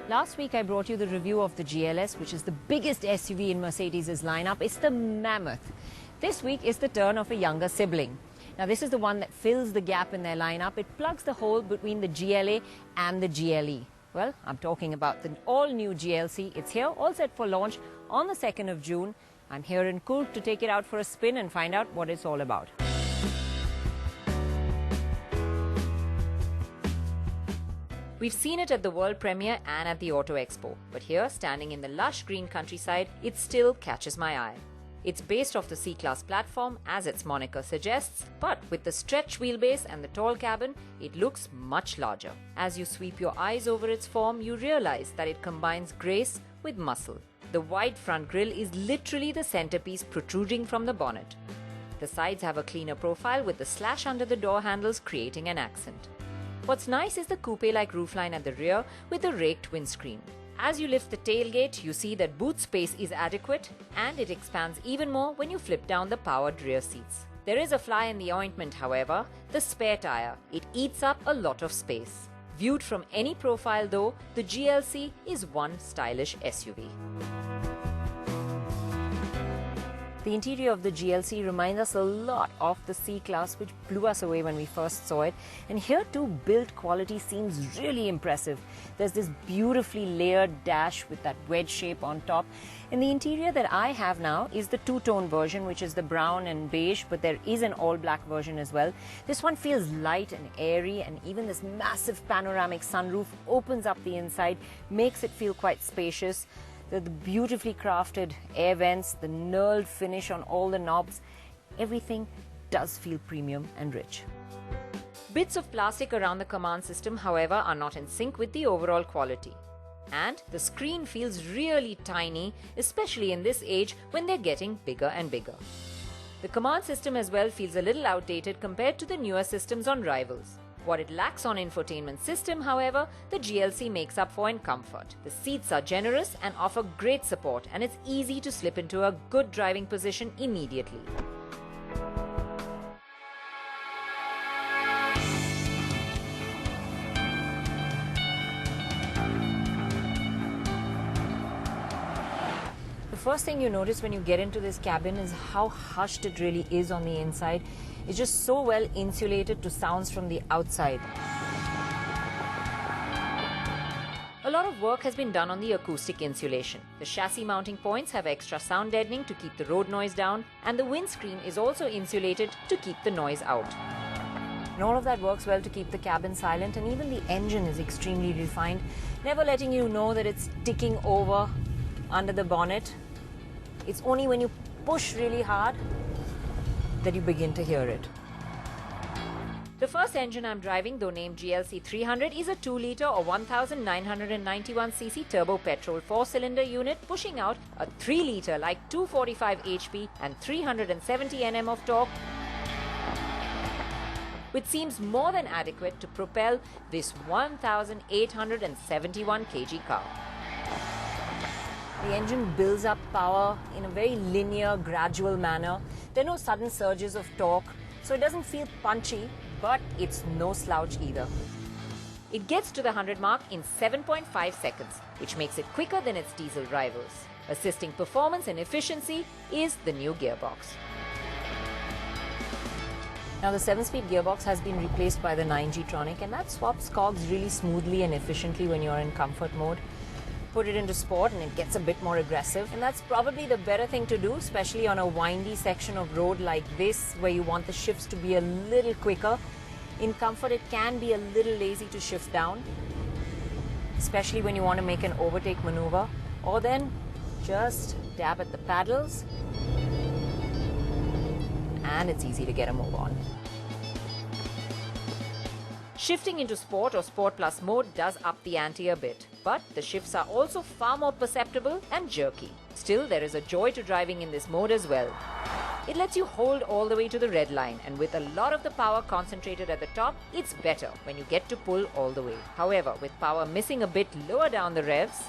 Last week I brought you the review of the GLS, which is the biggest SUV in Mercedes' lineup. It's the mammoth. This week is the turn of a younger sibling. Now this is the one that fills the gap in their lineup. It plugs the hole between the GLA and the GLE. Well, I'm talking about the all-new GLC. It's here, all set for launch on the 2nd of June. I'm here in Coorg to take it out for a spin and find out what it's all about. We've seen it at the world premiere and at the Auto Expo, but here, standing in the lush green countryside, it still catches my eye. It's based off the C-Class platform, as its moniker suggests, but with the stretch wheelbase and the tall cabin, it looks much larger. As you sweep your eyes over its form, you realize that it combines grace with muscle. The wide front grille is literally the centerpiece protruding from the bonnet. The sides have a cleaner profile with the slash under the door handles creating an accent. What's nice is the coupe-like roofline at the rear with the raked windscreen. As you lift the tailgate, you see that boot space is adequate and it expands even more when you flip down the powered rear seats. There is a fly in the ointment, however, the spare tire. It eats up a lot of space. Viewed from any profile though, the GLC is one stylish SUV. The interior of the GLC reminds us a lot of the C-Class, which blew us away when we first saw it. And here too, build quality seems really impressive. There's this beautifully layered dash with that wedge shape on top. And the interior that I have now is the two-tone version, which is the brown and beige, but there is an all-black version as well. This one feels light and airy, and even this massive panoramic sunroof opens up the inside, makes it feel quite spacious. The beautifully crafted air vents, the knurled finish on all the knobs, everything does feel premium and rich. Bits of plastic around the command system, however, are not in sync with the overall quality. And the screen feels really tiny, especially in this age when they're getting bigger and bigger. The command system as well feels a little outdated compared to the newer systems on rivals. What it lacks on infotainment system, however, the GLC makes up for in comfort. The seats are generous and offer great support, and it's easy to slip into a good driving position immediately. The first thing you notice when you get into this cabin is how hushed it really is on the inside. It's just so well insulated to sounds from the outside. A lot of work has been done on the acoustic insulation. The chassis mounting points have extra sound deadening to keep the road noise down, and the windscreen is also insulated to keep the noise out. And all of that works well to keep the cabin silent, and even the engine is extremely refined, never letting you know that it's ticking over under the bonnet. It's only when you push really hard that you begin to hear it. The first engine I'm driving, though named GLC 300, is a 2-litre or 1,991cc turbo petrol 4-cylinder unit pushing out a 3-litre like 245 HP and 370 Nm of torque, which seems more than adequate to propel this 1,871 kg car. The engine builds up power in a very linear, gradual manner. There are no sudden surges of torque, so it doesn't feel punchy, but it's no slouch either. It gets to the 100 mark in 7.5 seconds, which makes it quicker than its diesel rivals. Assisting performance and efficiency is the new gearbox. Now the 7-speed gearbox has been replaced by the 9G-tronic, and that swaps cogs really smoothly and efficiently when you're in comfort mode. Put it into sport and it gets a bit more aggressive, and that's probably the better thing to do, especially on a windy section of road like this where you want the shifts to be a little quicker. In comfort it can be a little lazy to shift down, especially when you want to make an overtake maneuver, or then just dab at the paddles and it's easy to get a move on. Shifting into Sport or Sport Plus mode does up the ante a bit, but the shifts are also far more perceptible and jerky. Still, there is a joy to driving in this mode as well. It lets you hold all the way to the red line, and with a lot of the power concentrated at the top, it's better when you get to pull all the way. However, with power missing a bit lower down the revs,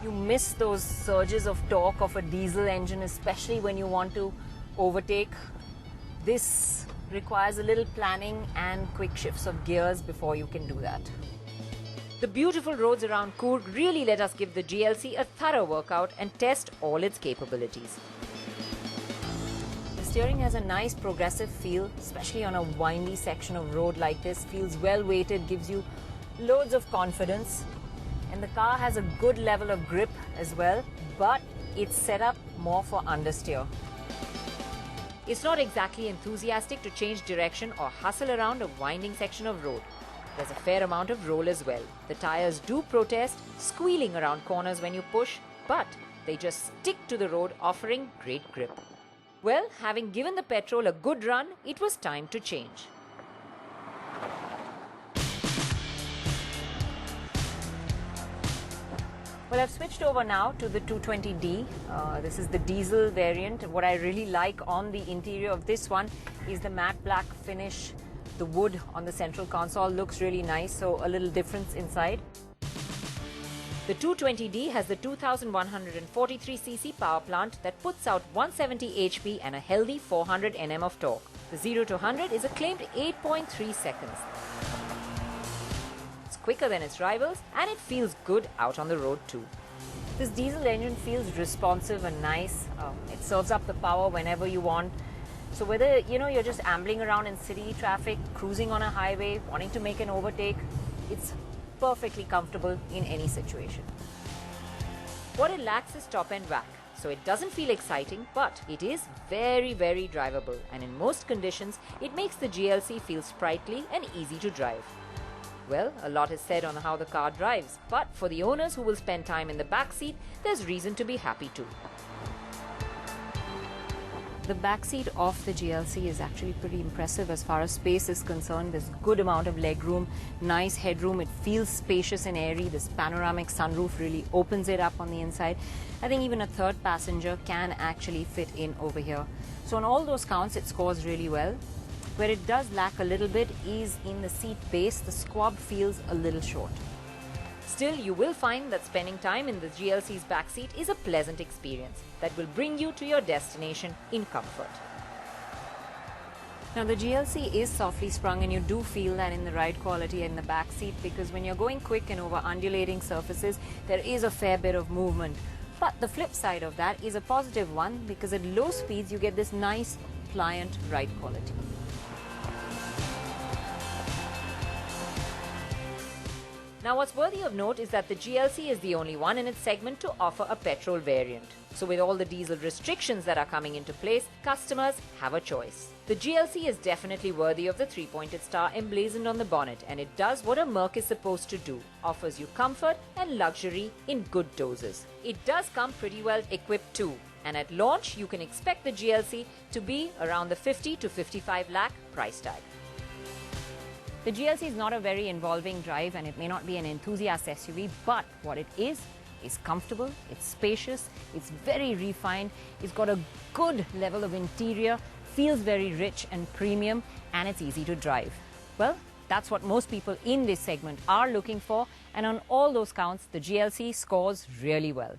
you miss those surges of torque of a diesel engine, especially when you want to overtake. This requires a little planning and quick shifts of gears before you can do that. The beautiful roads around Coorg really let us give the GLC a thorough workout and test all its capabilities. The steering has a nice progressive feel, especially on a windy section of road like this. Feels well weighted, gives you loads of confidence. And the car has a good level of grip as well, but it's set up more for understeer. It's not exactly enthusiastic to change direction or hustle around a winding section of road. There's a fair amount of roll as well. The tires do protest, squealing around corners when you push, but they just stick to the road, offering great grip. Well, having given the petrol a good run, it was time to change. Well, I've switched over now to the 220D. This is the diesel variant. What I really like on the interior of this one is the matte black finish. The wood on the central console looks really nice, so a little difference inside. The 220D has the 2143cc power plant that puts out 170 HP and a healthy 400 Nm of torque. The 0 to 100 is a claimed 8.3 seconds. It's quicker than its rivals and it feels good out on the road too. This diesel engine feels responsive and nice. It serves up the power whenever you want. So whether you're just ambling around in city traffic, cruising on a highway, wanting to make an overtake, it's perfectly comfortable in any situation. What it lacks is top-end whack, so it doesn't feel exciting, but it is very, very drivable, and in most conditions, it makes the GLC feel sprightly and easy to drive. Well, a lot is said on how the car drives, but for the owners who will spend time in the back seat, there's reason to be happy too. The back seat of the GLC is actually pretty impressive as far as space is concerned. There's good amount of legroom, nice headroom. It feels spacious and airy. This panoramic sunroof really opens it up on the inside. I think even a third passenger can actually fit in over here. So on all those counts, it scores really well. Where it does lack a little bit is in the seat base. The squab feels a little short. Still, you will find that spending time in the GLC's backseat is a pleasant experience that will bring you to your destination in comfort. Now, the GLC is softly sprung and you do feel that in the ride quality in the backseat, because when you're going quick and over undulating surfaces, there is a fair bit of movement. But the flip side of that is a positive one, because at low speeds you get this nice, pliant ride quality. Now, what's worthy of note is that the GLC is the only one in its segment to offer a petrol variant. So with all the diesel restrictions that are coming into place, customers have a choice. The GLC is definitely worthy of the three-pointed star emblazoned on the bonnet, and it does what a Merc is supposed to do, offers you comfort and luxury in good doses. It does come pretty well equipped too, and at launch you can expect the GLC to be around the 50 to 55 lakh price tag. The GLC is not a very involving drive and it may not be an enthusiast SUV, but what it is comfortable, it's spacious, it's very refined, it's got a good level of interior, feels very rich and premium, and it's easy to drive. Well, that's what most people in this segment are looking for, and on all those counts, the GLC scores really well.